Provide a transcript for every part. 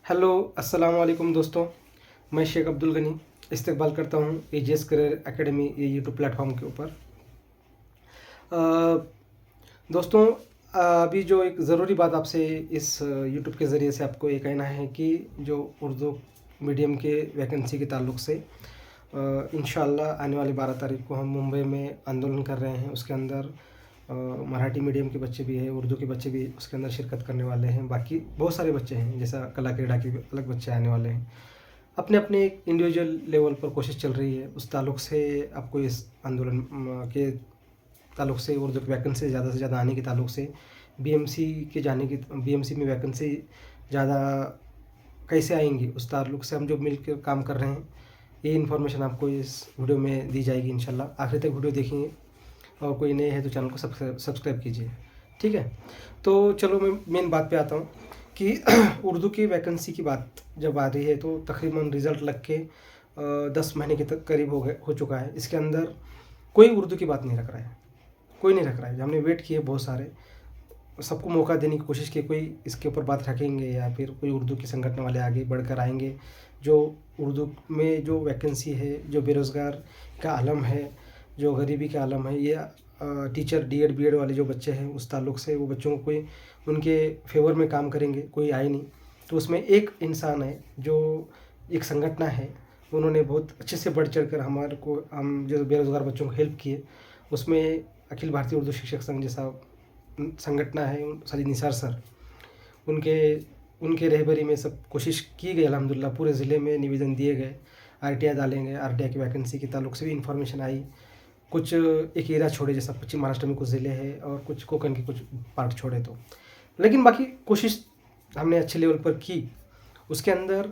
Hello अस्सलाम वालेकुम दोस्तों। मैं शेख अब्दुल गनी इस्तकबाल करता हूँ एजीएस करियर एकेडमी ये यूट्यूब प्लेटफॉर्म के ऊपर। अ, दोस्तों, अभी जो एक ज़रूरी बात आपसे इस यूट्यूब के ज़रिए से आपको ये कहना है कि जो उर्दू मीडियम के वैकेंसी के ताल्लुक से इंशाअल्लाह आने वाली 12 तारीख को हम मुंबई में आंदोलन कर रहे हैं। उसके अंदर मराठी मीडियम के बच्चे भी हैं, उर्दू के बच्चे भी उसके अंदर शिरकत करने वाले हैं। बाकी बहुत सारे बच्चे हैं, जैसा कला क्रीड़ा के भी अलग बच्चे आने वाले हैं। अपने अपने एक इंडिविजुअल लेवल पर कोशिश चल रही है। उस ताल्लुक से आपको इस आंदोलन के ताल्लुक से उर्दू की वैकेंसी ज़्यादा से ज़्यादा आने के ताल्लुक से बीएमसी के जाने की बीएमसी में वैकेंसी ज़्यादा कैसे आएंगी उस ताल्लुक से हम जो मिल के काम कर रहे हैं, ये इन्फॉर्मेशन आपको इस वीडियो में दी जाएगी इंशाल्लाह। आखिर तक वीडियो देखेंगे और कोई नए है तो चैनल को सब्सक्राइब कीजिए, ठीक है। तो चलो मैं मेन बात पे आता हूँ कि उर्दू की वैकेंसी की बात जब आ रही है तो तकरीबन रिज़ल्ट लग के 10 महीने के तक करीब हो चुका है। इसके अंदर कोई उर्दू की बात नहीं रख रहा है, कोई नहीं रख रहा है। हमने वेट किए बहुत सारे, सबको मौका देने की कोशिश की, कोई इसके ऊपर बात रखेंगे या फिर कोई उर्दू के संगठन वाले आगे बढ़कर आएंगे। जो उर्दू में जो वैकेंसी है, जो बेरोज़गार का आलम है, जो गरीबी का आलम है, ये टीचर डीएड बीएड वाले जो बच्चे हैं उस ताल्लुक से वो बच्चों को कोई उनके फेवर में काम करेंगे, कोई आए नहीं। तो उसमें एक इंसान है जो एक संगठन है, उन्होंने बहुत अच्छे से बढ़ चढ़ कर हमारे को हम जो बेरोज़गार बच्चों को हेल्प किए। उसमें अखिल भारतीय उर्दू शिक्षक संघ जैसा संगठन है, सली निसार सर, उनके उनके रहबरी में सब कोशिश की गई। अल्हम्दुलिल्लाह पूरे ज़िले में निवेदन दिए गए, आरटीआई डालेंगे, आरटीआई की वैकेंसी के ताल्लुक से भी इन्फॉर्मेशन आई। कुछ एक एरिया छोड़े, जैसा पश्चिम महाराष्ट्र में कुछ ज़िले हैं और कुछ कोंकण के कुछ पार्ट छोड़े तो, लेकिन बाकी कोशिश हमने अच्छे लेवल पर की। उसके अंदर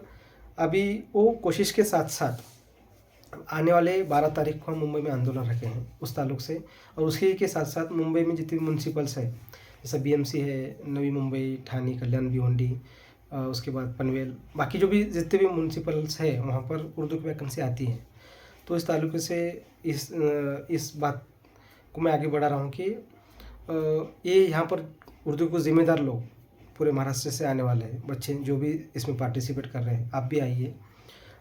अभी वो कोशिश के साथ साथ आने वाले 12 तारीख को हम मुंबई में आंदोलन रखे हैं उस ताल्लुक से। और उसके के साथ साथ मुंबई में जितनी भी म्यूनसिपल्स है, जैसा बीएमसी है, नवी मुंबई, ठाणे, कल्याण, भिवंडी, उसके बाद पनवेल, बाकी जो भी जितने भी म्यूनसिपल्स है वहाँ पर उर्दू की वैकेंसी आती है। तो इस ताल्लुक से इस बात को मैं आगे बढ़ा रहा हूँ कि ये यहाँ पर उर्दू को ज़िम्मेदार लोग पूरे महाराष्ट्र से आने वाले हैं बच्चे जो भी इसमें पार्टिसिपेट कर रहे हैं। आप भी आइए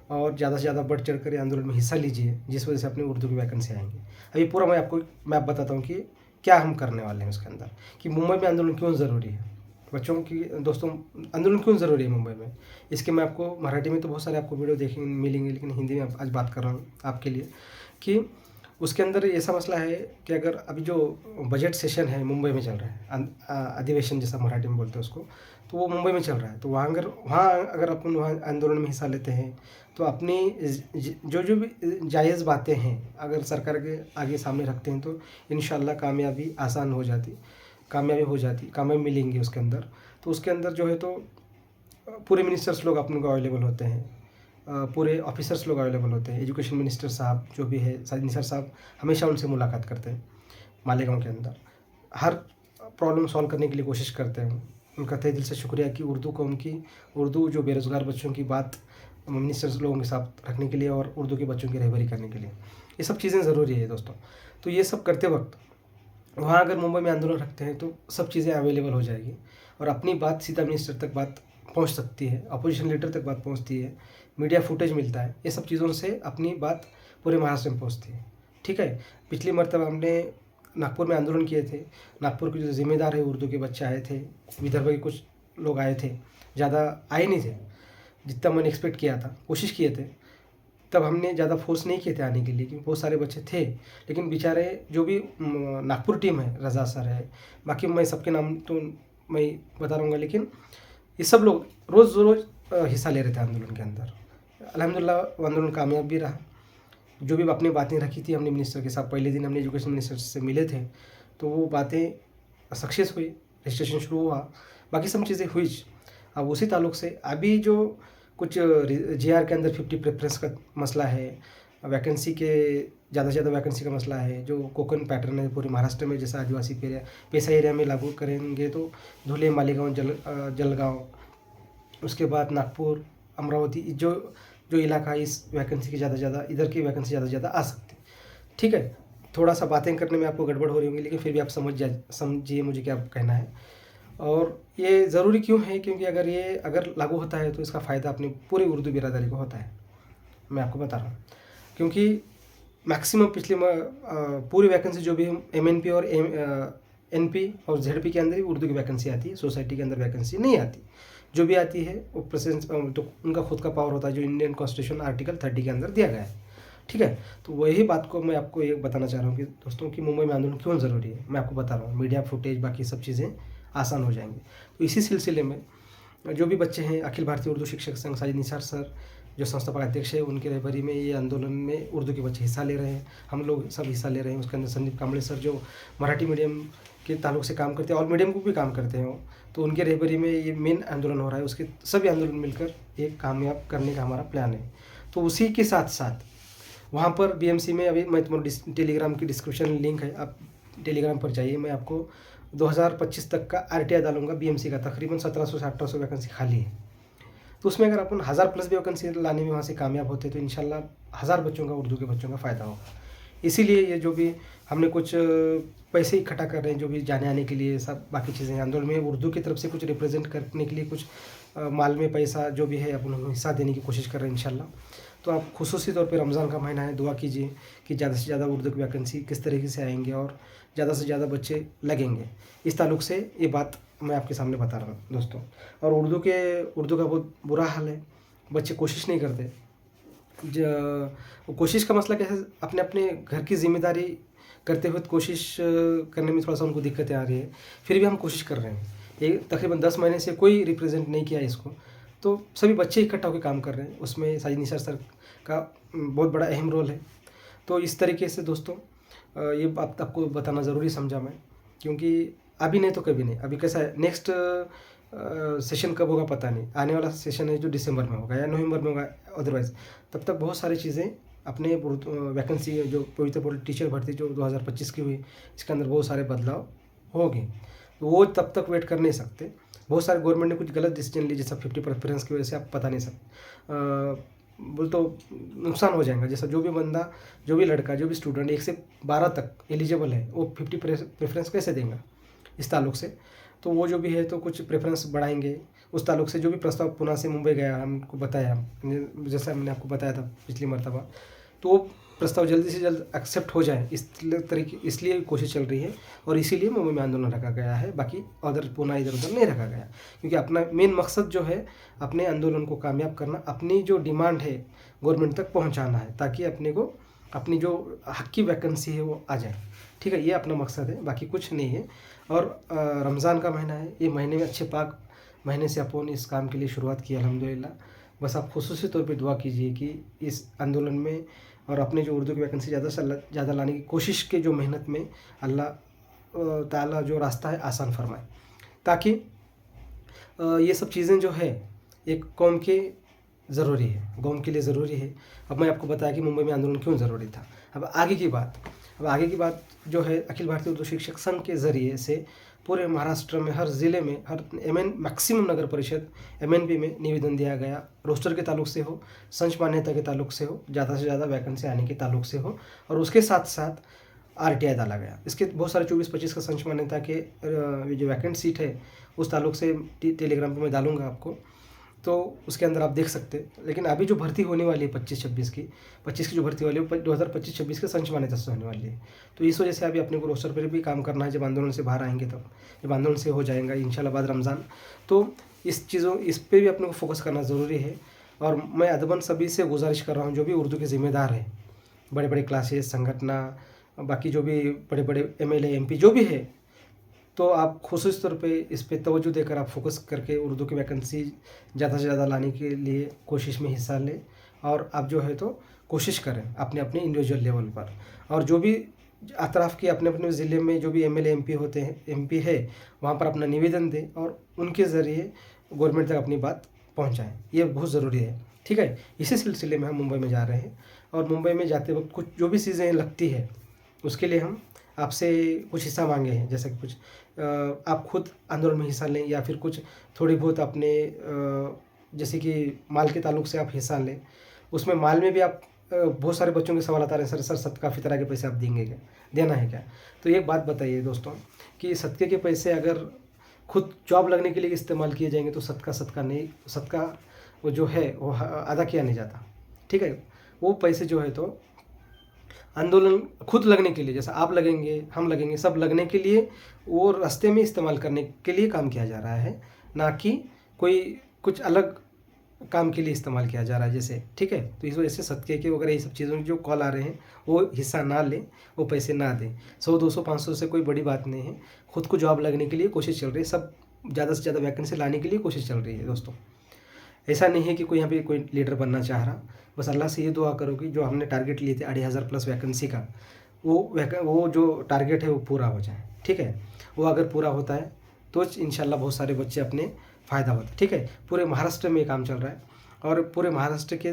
और ज़्यादा से ज़्यादा बढ़ चढ़ कर आंदोलन में हिस्सा लीजिए, जिस वजह से अपनी उर्दू की वैकेंसी आएंगी। अभी पूरा मैं बताता हूँ कि क्या हम करने वाले हैं उसके अंदर, कि मुंबई में आंदोलन क्यों ज़रूरी है बच्चों की। दोस्तों, आंदोलन क्यों ज़रूरी है मुंबई में, इसके मैं आपको मराठी में तो बहुत सारे आपको वीडियो देखेंगे मिलेंगे, लेकिन हिंदी में आज बात कर रहा हूँ आपके लिए। कि उसके अंदर ऐसा मसला है कि अगर अभी जो बजट सेशन है मुंबई में चल रहा है, अधिवेशन जैसा मराठी में बोलते हैं उसको, तो वो मुंबई में चल रहा है। तो वहाँ अगर अपन वहाँ आंदोलन में हिस्सा लेते हैं तो अपनी जो जो भी जायज़ बातें हैं अगर सरकार के आगे सामने रखते हैं तो इंशाल्लाह कामयाबी हो जाती, कामयाबी मिलेंगी उसके अंदर। तो उसके अंदर जो है तो पूरे मिनिस्टर्स लोग अपने को अवेलेबल होते हैं, पूरे ऑफिसर्स लोग अवेलेबल होते हैं। एजुकेशन मिनिस्टर साहब जो भी है, साजिद निसार साहब, हमेशा उनसे मुलाकात करते हैं मालेगांव के अंदर, हर प्रॉब्लम सॉल्व करने के लिए कोशिश करते हैं। उनका तहे दिल से शुक्रिया कि उर्दू जो बेरोज़गार बच्चों की बात मिनिस्टर्स लोगों के साथ रखने के लिए और उर्दू के बच्चों की रहबरी करने के लिए, ये सब चीज़ें ज़रूरी है दोस्तों। तो ये सब करते वक्त वहाँ अगर मुंबई में आंदोलन रखते हैं तो सब चीज़ें अवेलेबल हो जाएगी और अपनी बात सीधा मिनिस्टर तक बात पहुँच सकती है, अपोजिशन लीडर तक बात पहुँचती है, मीडिया फुटेज मिलता है। ये सब चीज़ों से अपनी बात पूरे महाराष्ट्र में पहुँचती है, ठीक है। पिछली मरतबा हमने नागपुर में आंदोलन किए थे। नागपुर के जो ज़िम्मेदार है उर्दू के बच्चे आए थे, विदर्भ के कुछ लोग आए थे, ज़्यादा आए नहीं थे जितना मैंने एक्सपेक्ट किया था। कोशिश किए थे, तब हमने ज़्यादा फोर्स नहीं किए थे आने के लिए क्योंकि बहुत सारे बच्चे थे। लेकिन बेचारे जो भी नागपुर टीम है, रज़ा सर है, बाकी मैं सबके नाम तो मैं बता रहूँगा, लेकिन ये सब लोग रोज़ रोज़ हिस्सा ले रहे थे आंदोलन के अंदर। अल्हम्दुलिल्लाह वो आंदोलन कामयाब भी रहा। जो भी अपनी बातें रखी थी हमने मिनिस्टर के साथ, पहले दिन हमने एजुकेशन मिनिस्टर से मिले थे तो वो बातें सक्सेस हुई, रजिस्ट्रेशन शुरू हुआ, बाकी सब चीज़ें हुई। अब उसी ताल्लुक से अभी जो कुछ जेआर के अंदर 50 प्रेफरेंस का मसला है, वैकेंसी के ज़्यादा से ज़्यादा वैकेंसी का मसला है, जो कोकन पैटर्न है पूरे महाराष्ट्र में, जैसा आदिवासी पेशा एरिया में लागू करेंगे तो धुले, मालेगांव, जलगांव, उसके बाद नागपुर, अमरावती, जो जो इलाका इस वैकेंसी की ज़्यादा इधर की वैकेंसी ज़्यादा आ सकती है, ठीक है। थोड़ा सा बातें करने में आपको गड़बड़ हो रही होंगी, लेकिन फिर भी आप समझिए मुझे क्या कहना है। और ये ज़रूरी क्यों है, क्योंकि अगर लागू होता है तो इसका फ़ायदा अपनी पूरी उर्दू बिरादरी को होता है। मैं आपको बता रहा हूँ, क्योंकि मैक्सिमम पूरी वैकेंसी जो भी हम एमएनपी और एनपी और जेडपी के अंदर ही उर्दू की वैकेंसी आती है, सोसाइटी के अंदर वैकेंसी नहीं आती। जो भी आती है वो प्रेजेंस तो उनका खुद का पावर होता है, जो इंडियन कॉन्स्टिट्यूशन आर्टिकल 30 के अंदर दिया गया है। ठीक है, तो वही बात को मैं आपको ये बताना चाह रहा हूँ कि दोस्तों कि मुंबई में आंदोलन क्यों ज़रूरी है। मैं आपको बता रहा हूँ, मीडिया फुटेज बाकी सब चीज़ें आसान हो जाएंगी। तो इसी सिलसिले में जो भी बच्चे हैं, अखिल भारतीय उर्दू शिक्षक संघ साजिद निसार सर जो संस्थापक अध्यक्ष है, उनके रहबरी में ये आंदोलन में उर्दू के बच्चे हिस्सा ले रहे हैं, हम लोग सब हिस्सा ले रहे हैं। उसके अंदर संदीप कांबळे सर जो मराठी मीडियम के ताल्लुक से काम करते हैं, ऑल मीडियम को भी काम करते हैं वो, तो उनके रहबरी में ये मेन आंदोलन हो रहा है। उसके सभी आंदोलन मिलकर एक कामयाब करने का हमारा प्लान है। तो उसी के साथ साथ वहाँ पर बीएमसी में अभी मैं तुम्हारा टेलीग्राम की डिस्क्रिप्शन लिंक है, आप टेलीग्राम पर जाइए। मैं आपको 2025 तक का आरटीआई डालूंगा बीएमसी का, तकरीबन 1700 से 1800 वैकेंसी खाली है। तो उसमें अगर अपन 1000+ भी वैकेंसी लाने में वहाँ से कामयाब होते तो इंशाल्लाह 1000 बच्चों का, उर्दू के बच्चों का फ़ायदा होगा। इसीलिए ये जो भी हमने कुछ पैसे इकट्ठा कर रहे हैं, जो भी जाने आने के लिए सब बाकी चीज़ें, आंदोलन में उर्दू की तरफ से कुछ रिप्रेजेंट करने के लिए कुछ माल में पैसा जो भी है अपन हिस्सा देने की कोशिश कर रहे हैं इंशाल्लाह। तो आप खुसूसी तौर पे रमज़ान का महीना है, दुआ कीजिए कि ज़्यादा से ज़्यादा उर्दू की वैकेंसी किस तरीके से आएंगे और ज़्यादा से ज़्यादा बच्चे लगेंगे। इस ताल्लुक से ये बात मैं आपके सामने बता रहा हूँ दोस्तों। और उर्दू का बहुत बुरा हाल है, बच्चे कोशिश नहीं करते। कोशिश का मसला कैसे, अपने अपने घर की जिम्मेदारी करते हुए कोशिश करने में थोड़ा सा उनको दिक्कतें आ रही है, फिर भी हम कोशिश कर रहे हैं। ये तकरीबन 10 महीने से कोई रिप्रेजेंट नहीं किया इसको, तो सभी बच्चे इकट्ठा होकर काम कर रहे हैं। उसमें साजिद निसार सर का बहुत बड़ा अहम रोल है। तो इस तरीके से दोस्तों ये बात आपको बताना ज़रूरी समझा मैं, क्योंकि अभी नहीं तो कभी नहीं। अभी कैसा है, नेक्स्ट सेशन कब होगा पता नहीं, आने वाला सेशन है जो दिसंबर में होगा या नवंबर में होगा, अदरवाइज़ तब तक बहुत सारी चीज़ें अपने वैकेंसी जो पवित्र टीचर भर्ती जो 2025 की हुई, इसके अंदर बहुत सारे बदलाव होंगे। तो वो तब तक वेट कर नहीं सकते। बहुत सारे गवर्नमेंट ने कुछ गलत डिसीजन ली, जैसा 50 प्रेफरेंस की वजह से आप पता नहीं सकते, बोल तो नुकसान हो जाएगा। जैसा जो भी बंदा, जो भी लड़का, जो भी स्टूडेंट 1 से 12 तक एलिजिबल है, वो 50 प्रेफरेंस कैसे देगा इस ताल्लुक से। तो वो जो भी है तो कुछ प्रेफरेंस बढ़ाएंगे उस ताल्लुक से। जो भी प्रस्ताव पुणे से मुंबई गया, हमको बताया, जैसा मैंने आपको बताया था पिछली मरतबा, तो वो प्रस्ताव जल्दी से जल्द एक्सेप्ट हो जाए इस तरीके, इसलिए कोशिश चल रही है और इसीलिए मुंबई में आंदोलन रखा गया है। बाकी अदर पुणे इधर उधर नहीं रखा गया, क्योंकि अपना मेन मकसद जो है अपने आंदोलन को कामयाब करना, अपनी जो डिमांड है गवर्नमेंट तक पहुंचाना है, ताकि अपने को अपनी जो हक की वैकेंसी है वो आ जाए। ठीक है, ये अपना मकसद है, बाकी कुछ नहीं है। और रमज़ान का महीना है, ये महीने में अच्छे पाक महीने से अपन इस काम के लिए शुरुआत की अल्हम्दुलिल्लाह। बस आप खुसूसी तौर पे दुआ कीजिए कि इस आंदोलन में और अपने जो उर्दू की वैकेंसी ज़्यादा से ज़्यादा लाने की कोशिश के जो मेहनत में अल्लाह ताला जो रास्ता है आसान फरमाए, ताकि ये सब चीज़ें जो है एक कौम के ज़रूरी है, कौम के लिए ज़रूरी है। अब मैं आपको बताया कि मुंबई में आंदोलन क्यों ज़रूरी था। अब आगे की बात जो है, अखिल भारतीय उर्दू शिक्षक संघ के ज़रिए से पूरे महाराष्ट्र में हर ज़िले में, हर मैक्सिमम नगर परिषद एमएनपी में निवेदन दिया गया। रोस्टर के ताल्लुक से हो, संच मान्यता के ताल्लुक से हो, ज़्यादा से ज़्यादा वैकेंसी आने के ताल्लुक से हो, और उसके साथ साथ आरटीआई डाला गया। इसके बहुत सारे 24-25 का संच मान्यता के जो वैकेंट सीट है उस ताल्लुक से टेलीग्राम पर मैं डालूँगा आपको, तो उसके अंदर आप देख सकते हैं। लेकिन अभी जो भर्ती होने वाली है 25-26 की जो भर्ती वाली है 2025-26 के संच मान्यता से होने वाली है। तो इस वजह से अभी अपने को रोस्टर पर भी काम करना है। जब आंदोलन से बाहर आएंगे, तब जब आंदोलन से हो जाएगा इंशाल्लाह बाद रमज़ान, तो इस पर भी अपने को फोकस करना ज़रूरी है। और मैं अदबन सभी से गुजारिश कर रहा हूँ, जो भी उर्दू के ज़िम्मेदार हैं, बड़े बड़े क्लासेस, संगठना, बाकी जो भी बड़े बड़े एमएलए एमपी जो भी है, तो आप खुसूस तौर पे इस पे तवज्जो देकर आप फोकस करके उर्दू की वैकेंसी ज़्यादा से ज़्यादा लाने के लिए कोशिश में हिस्सा लें। और आप जो है तो कोशिश करें अपने अपने इंडिविजुअल लेवल पर, और जो भी अतराफ़ के अपने अपने ज़िले में जो भी एमएलए एमपी होते हैं, एमपी है, वहाँ पर अपना निवेदन दें और उनके ज़रिए गवर्नमेंट तक अपनी बात पहुँचाएँ। ये बहुत ज़रूरी है। ठीक है, इसी सिलसिले में हम मुंबई में जा रहे हैं, और मुंबई में जाते वक्त कुछ जो भी चीज़ें लगती है उसके लिए हम आपसे कुछ हिस्सा मांगे हैं। जैसे कि कुछ आप खुद आंदोलन में हिस्सा लें, या फिर कुछ थोड़ी बहुत अपने जैसे कि माल के ताल्लुक से आप हिस्सा लें। उसमें माल में भी आप बहुत सारे बच्चों के सवाल आता है, सर सदका फितरा के पैसे आप देंगे क्या, देना है क्या? तो एक बात बताइए दोस्तों कि सदके के पैसे अगर खुद जॉब लगने के लिए इस्तेमाल किए जाएंगे तो सदका नहीं, सदका वो जो है वो अदा किया नहीं जाता। ठीक है, वो पैसे जो है तो आंदोलन खुद लगने के लिए, जैसा आप लगेंगे, हम लगेंगे, सब लगने के लिए वो रास्ते में इस्तेमाल करने के लिए काम किया जा रहा है, ना कि कोई कुछ अलग काम के लिए इस्तेमाल किया जा रहा है जैसे। ठीक है, तो इस वजह से सदके के वगैरह ये सब चीज़ों में जो कॉल आ रहे हैं वो हिस्सा ना लें, वो पैसे ना दें। 100, 200, 500 से कोई बड़ी बात नहीं है। खुद को जॉब लगने के लिए कोशिश चल रही है, सब ज़्यादा से ज़्यादा वैकेंसी लाने के लिए कोशिश चल रही है दोस्तों। ऐसा नहीं है कि कोई यहाँ पे कोई लीडर बनना चाह रहा। बस अल्लाह से ये दुआ करो कि जो हमने टारगेट लिए थे 2,500+ वैकेंसी का, वो जो टारगेट है वो पूरा हो जाए। ठीक है, वो अगर पूरा होता है तो इंशाल्लाह बहुत सारे बच्चे अपने फ़ायदा होता है। ठीक है, पूरे महाराष्ट्र में ये काम चल रहा है और पूरे महाराष्ट्र के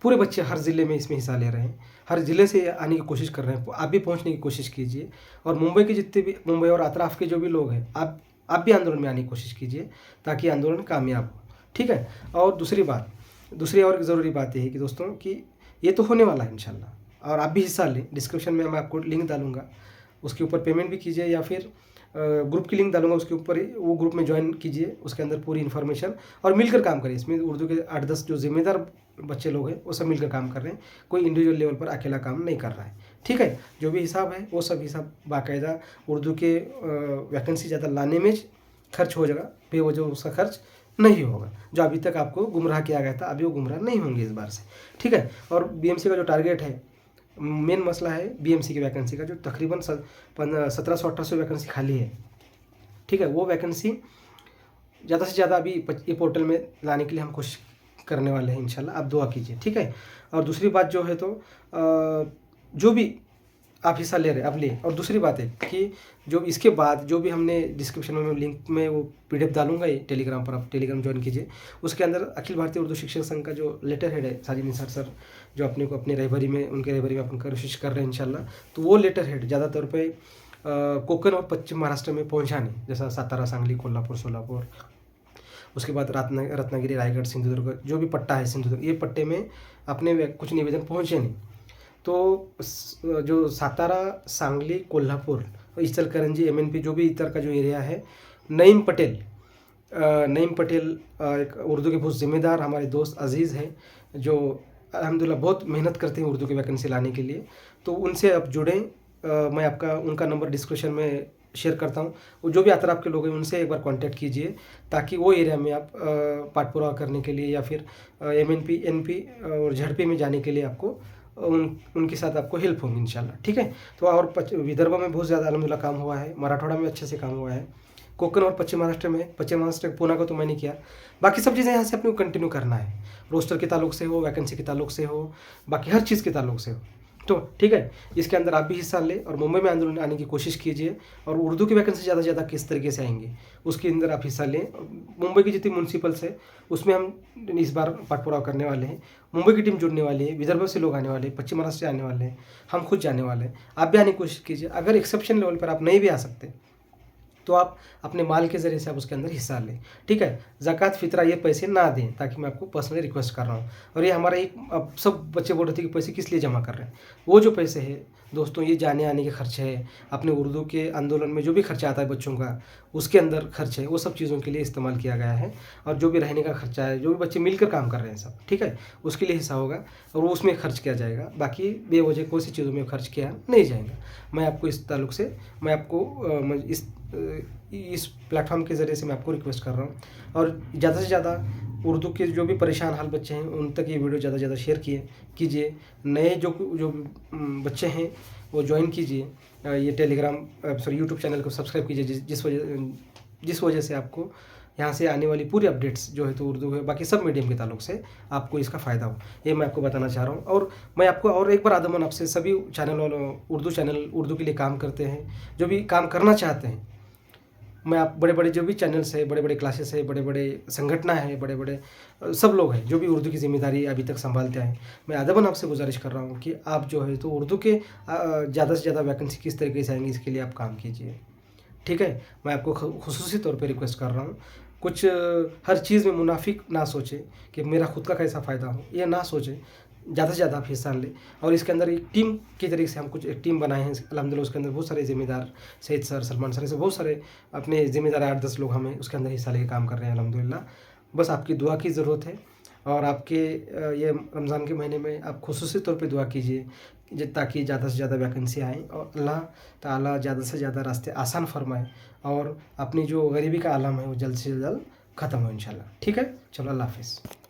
पूरे बच्चे हर ज़िले में इसमें हिस्सा ले रहे हैं, हर ज़िले से आने की कोशिश कर रहे हैं। आप भी पहुंचने की कोशिश कीजिए और मुंबई के जितने भी, मुंबई और अतराफ़ के जो भी लोग हैं, आप भी आंदोलन में आने की कोशिश कीजिए ताकि आंदोलन कामयाब हो। ठीक है, और दूसरी और ज़रूरी बात यह है कि दोस्तों कि ये तो होने वाला है इंशाल्लाह, और आप भी हिस्सा लें। डिस्क्रिप्शन में मैं आपको लिंक डालूँगा, उसके ऊपर पेमेंट भी कीजिए, या फिर ग्रुप की लिंक डालूंगा, उसके ऊपर वो ग्रुप में ज्वाइन कीजिए, उसके अंदर पूरी इन्फॉर्मेशन, और मिलकर काम करें। इसमें उर्दू के 8-10 जो जिम्मेदार बच्चे लोग हैं वो सब मिलकर काम कर रहे हैं, कोई इंडिविजुअल लेवल पर अकेला काम नहीं कर रहा है। ठीक है, जो भी हिसाब है वो सब हिसाब बाकायदा उर्दू के वैकेंसी ज़्यादा लाने में खर्च हो जाएगा, बेवजह उसका खर्च नहीं होगा। जो अभी तक आपको गुमराह किया गया था, अभी वो गुमराह नहीं होंगे इस बार से। ठीक है, और बीएमसी का जो टारगेट है, मेन मसला है बीएमसी की वैकेंसी का, जो तकरीबन 1700-1800 वैकेंसी खाली है। ठीक है, वो वैकेंसी ज़्यादा से ज़्यादा अभी ये पोर्टल में लाने के लिए हम कोशिश करने वाले हैं इंशाल्लाह, आप दुआ कीजिए। ठीक है, और दूसरी बात जो है तो जो भी आप हिस्सा ले रहे हैं आप लिए, और दूसरी बात है कि जो इसके बाद जो भी हमने डिस्क्रिप्शन में लिंक में वो PDF डालूंगा, ये टेलीग्राम पर, आप टेलीग्राम ज्वाइन कीजिए। उसके अंदर अखिल भारतीय उर्दू शिक्षक संघ का जो लेटर हेड है साजिद निसार सर, जो अपने को अपने रहबरी में, उनके रहबरी में अपन कोशिश कर रहे हैं इंशाल्लाह, तो वो लेटर हेड ज़्यादातर पे कोकण और पश्चिम महाराष्ट्र में पहुँचाने, जैसा सातारा, सांगली, कोल्हापुर, सोलापुर, उसके बाद रत्नागिरी, रायगढ़, सिंधुदुर्ग, जो भी पट्टा है सिंधुदुर्ग, ये पट्टे में अपने कुछ निवेदन पहुँचे नहीं। तो जो सातारा, सांगली, कोल्हापुर, इचलकरंजी, MNP, जो भी इतर का जो एरिया है, नईम पटेल एक उर्दू के बहुत ज़िम्मेदार हमारे दोस्त अजीज़ हैं, जो अल्हम्दुलिल्लाह बहुत मेहनत करते हैं उर्दू की वैकेंसी लाने के लिए। तो उनसे आप जुड़ें, मैं उनका नंबर डिस्क्रिप्शन में शेयर करता हूँ। वो जो भी अतराफ़ के लोग हैं उनसे एक बार कांटेक्ट कीजिए, ताकि वो एरिया में आप पाठ पूरा करने के लिए, या फिर MNP, NP और ZP में जाने के लिए आपको उनके साथ आपको हेल्प होगी इंशाल्लाह। ठीक है, तो और विदर्भ में बहुत ज़्यादा अल्हम्दुलिल्लाह काम हुआ है, मराठवाड़ा में अच्छे से काम हुआ है, कोकण और पश्चिम महाराष्ट्र पूना का तो मैंने किया। बाकी सब चीज़ें यहाँ से अपने को कंटिन्यू करना है, रोस्टर के ताल्लुक से हो, वैकेंसी के ताल्लुक से हो, बाकी हर चीज़ के ताल्लुक से हो। तो ठीक है, इसके अंदर आप भी हिस्सा लें और मुंबई में आंदोलन आने की कोशिश कीजिए, और उर्दू की वैकेंसी ज़्यादा से ज़्यादा किस तरीके से आएंगी उसके अंदर आप हिस्सा लें। मुंबई की जितनी म्यूनसिपल्स है उसमें हम इस बार पाठ पूरा करने वाले हैं, मुंबई की टीम जुड़ने वाली है, विदर्भ से लोग आने वाले हैं, पश्चिम महाराष्ट्र से आने वाले हैं, हम खुद जाने वाले हैं। आप भी आने की कोशिश कीजिए। अगर एक्सेप्शन लेवल पर आप नहीं भी आ सकते तो आप अपने माल के ज़रिए से आप उसके अंदर हिस्सा लें। ठीक है, ज़कात फितरा ये पैसे ना दें, ताकि मैं आपको पर्सनली रिक्वेस्ट कर रहा हूँ। और ये हमारा एक, अब सब बच्चे बोल रहे थे कि पैसे किस लिए जमा कर रहे हैं, वो जो पैसे हैं दोस्तों, ये जाने आने के खर्चे है, अपने उर्दू के आंदोलन में जो भी खर्चा आता है बच्चों का, उसके अंदर खर्च है, वो सब चीज़ों के लिए इस्तेमाल किया गया है। और जो भी रहने का खर्चा है, जो भी बच्चे मिलकर काम कर रहे हैं सब, ठीक है, उसके लिए हिस्सा होगा और वो उसमें खर्च किया जाएगा। बाकी बेवजह कोई सी चीज़ों में खर्च किया नहीं जाएगा। मैं आपको इस ताल्लुक से, मैं आपको इस प्लेटफॉर्म के ज़रिए से मैं आपको रिक्वेस्ट कर रहा हूँ, और ज़्यादा से ज़्यादा उर्दू के जो भी परेशान हाल बच्चे हैं उन तक ये वीडियो ज़्यादा से ज़्यादा शेयर कीजिए। नए जो बच्चे हैं वो ज्वाइन कीजिए, ये टेलीग्राम यूट्यूब चैनल को सब्सक्राइब कीजिए, जिस वजह से आपको यहाँ से आने वाली पूरी अपडेट्स जो है तो उर्दू है, बाकी सब मीडियम के ताल्लुक से आपको इसका फ़ायदा हो, ये मैं आपको बताना चाह रहा हूँ। और मैं आपको और एक बार आदमन आपसे, सभी चैनल वालों, उर्दू के लिए काम करते हैं, जो भी काम करना चाहते हैं, मैं आप बड़े बड़े जो भी चैनल्स है, बड़े बड़े क्लासेस है, बड़े बड़े संगठना है, बड़े बड़े सब लोग हैं जो भी उर्दू की जिम्मेदारी अभी तक संभालते हैं, मैं अदबन आपसे गुजारिश कर रहा हूँ कि आप जो है तो उर्दू के ज़्यादा से ज़्यादा वैकेंसी किस तरीके से आएंगी इसके लिए आप काम कीजिए। ठीक है, मैं आपको खुसूसी तौर पे रिक्वेस्ट कर रहा हूँ। कुछ हर चीज़ में मुनाफिक ना सोचे कि मेरा खुद का कैसा फ़ायदा हो, ये ना सोचे। ज़्यादा से ज़्यादा आप हिस्सा लें। और इसके अंदर एक टीम के तरीके से हम कुछ एक टीम बनाए हैं अल्हम्दुलिल्लाह। उसके अंदर बहुत सारे ज़िम्मेदार, सैयद सर, सलमान सर, ऐसे बहुत सारे अपने ज़िम्मेदार 8-10 लोग हमें उसके अंदर हिस्सा लेके काम कर रहे हैं अल्हम्दुलिल्लाह। बस आपकी दुआ की ज़रूरत है और आपके ये रमज़ान के महीने में आप खुसूसी तौर पे दुआ कीजिए ताकि ज़्यादा से ज़्यादा वैकेंसी आए और अल्लाह ताला ज़्यादा से ज़्यादा रास्ते आसान फरमाए और अपनी जो गरीबी का आलम है वो जल्द से जल्द ख़त्म हो इंशाल्लाह। ठीक है, चलो अल्लाह हाफ़िज़।